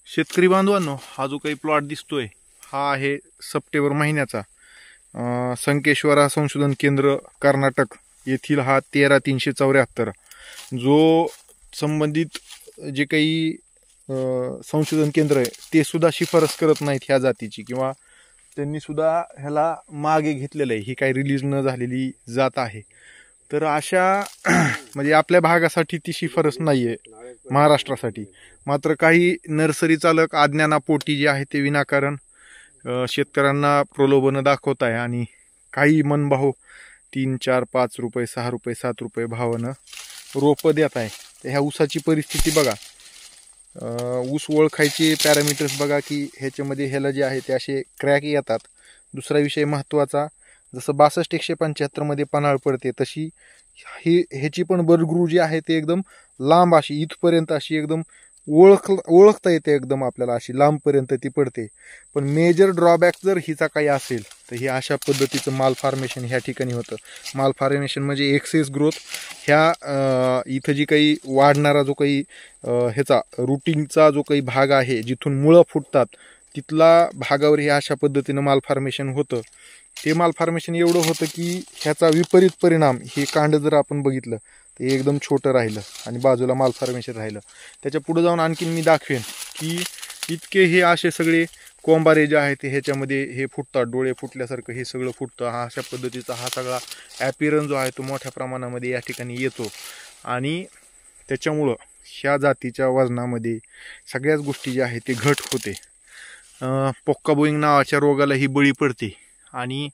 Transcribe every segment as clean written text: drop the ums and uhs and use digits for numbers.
शेतकरी बांधवांनो, हा जो काही प्लॉट दिसतोय हा आहे सप्टेंबर महिन्याचा संकेश्वरा संशोधन केंद्र कर्नाटक येथील हा 13374 जो संबंधित जे काही संशोधन केंद्र आहे ते सुद्धा शिफारस करत नाहीत ह्या जातीची, किंवा त्यांनी सुद्धा ह्याला मागे घेतलेलं आहे. ही काही रिलीज न झालेली जात आहे. तर अशा म्हणजे आपल्या भागासाठी ती शिफारस नाहीये, महाराष्ट्रासाठी. मात्र काही नर्सरी चालक अज्ञानापोटी जे आहे ते विनाकारण शेतकऱ्यांना प्रलोभन दाखवत आहे आणि काही मनभाव 3, 4, 5 रुपये, 6 रुपये, 7 रुपये भावानं रोपं देत आहे. तर ह्या ऊसाची परिस्थिती बघा, ऊस ओळखायचे पॅरामीटर्स बघा की ह्याच्यामध्ये ह्याला जे आहे ते असे क्रॅक येतात. दुसरा विषय महत्त्वाचा, जसं 62-175 मध्ये पन्हाळ पडते तशी ह्याची पण बर्डग्रू जी आहे ते एकदम लांब अशी इथपर्यंत अशी एकदम ओळखता येते एकदम आपल्याला, अशी लांबपर्यंत ती पडते. पण मेजर ड्रॉबॅक जर हिचा काही असेल तर ही अशा पद्धतीचं माल फॉर्मेशन ह्या ठिकाणी होतं. माल फॉर्मेशन म्हणजे एक्सेस ग्रोथ. ह्या इथं जी काही वाढणारा जो काही ह्याचा रूटिंगचा जो काही भाग आहे, जिथून मुळं फुटतात तिथला भागावर हे अशा पद्धतीनं माल फॉर्मेशन होतं. ते माल फॉर्मेशन एवढं होतं की ह्याचा विपरीत परिणाम, हे कांड जर आपण बघितलं ते एकदम छोटं राहिलं आणि बाजूला माल फॉर्मेशन राहिलं. त्याच्या पुढे जाऊन आणखीन मी दाखवेन की इतके हे असे सगळे कोंबारे जे आहेत ते ह्याच्यामध्ये हे फुटतात, डोळे फुटल्यासारखं हे सगळं फुटतं. हा अशा पद्धतीचा हा सगळा ॲपिरन्स जो आहे तो मोठ्या प्रमाणामध्ये या ठिकाणी येतो आणि त्याच्यामुळं ह्या जातीच्या वजनामध्ये सगळ्याच गोष्टी ज्या आहेत ते घट होते. पोक्का बोईंग नावाच्या रोगाला ही बळी पडते. आणि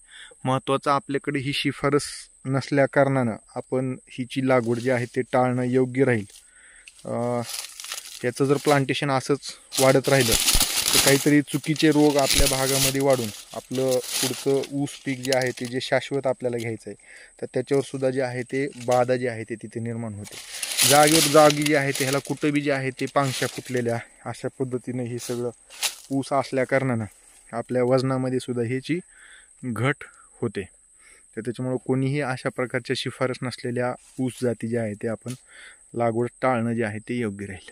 महत्त्वाचं, आपल्याकडे ही शिफारस नसल्या कारणानं आपण हिची लागवड जी आहे ते टाळणं योग्य राहील. याचं जर प्लांटेशन असंच वाढत राहिलं तर काहीतरी चुकीचे रोग आपल्या भागामध्ये वाढून आपलं पुढचं ऊस पीक जे आहे ते जे शाश्वत आपल्याला घ्यायचं आहे तर त्याच्यावर सुद्धा जे आहे ते बाधा जे आहे ते तिथे निर्माण होते. जागेवर जागी जे आहे ते ह्याला कुठं बी जे आहे ते पांगशा फुटलेल्या अशा पद्धतीनं हे सगळं ऊस असल्या कारणानं आपल्या वजनामध्ये सुद्धा ह्याची घट होते. तर त्याच्यामुळं कोणीही अशा प्रकारच्या शिफारस नसलेल्या ऊस जाती ज्या आहेत ते आपण लागवड टाळणं जे आहे ते योग्य राहील.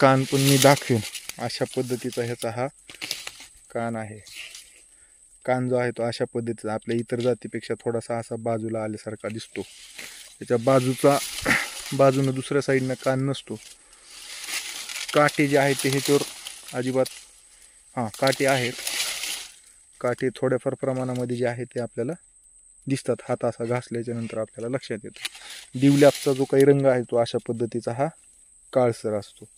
कान पण मी दाखवेन, अशा पद्धतीचा ह्याचा हा कान आहे. कान जो आहे तो अशा पद्धतीचा आपल्या इतर जातीपेक्षा थोडासा असा बाजूला आल्यासारखा दिसतो. त्याच्या बाजूनं दुसऱ्या साईडनं कान नसतो. काटे जे आहेत ते ह्याच्यावर अजिबात काटे आहेत. काटे थोड्याफार प्रमाणामध्ये जे आहे ते आपल्याला दिसतात. हात असा घासल्याच्या नंतर आपल्याला लक्षात येतं. दिवल्याचा जो काही रंग आहे तो अशा पद्धतीचा हा काळसर असतो.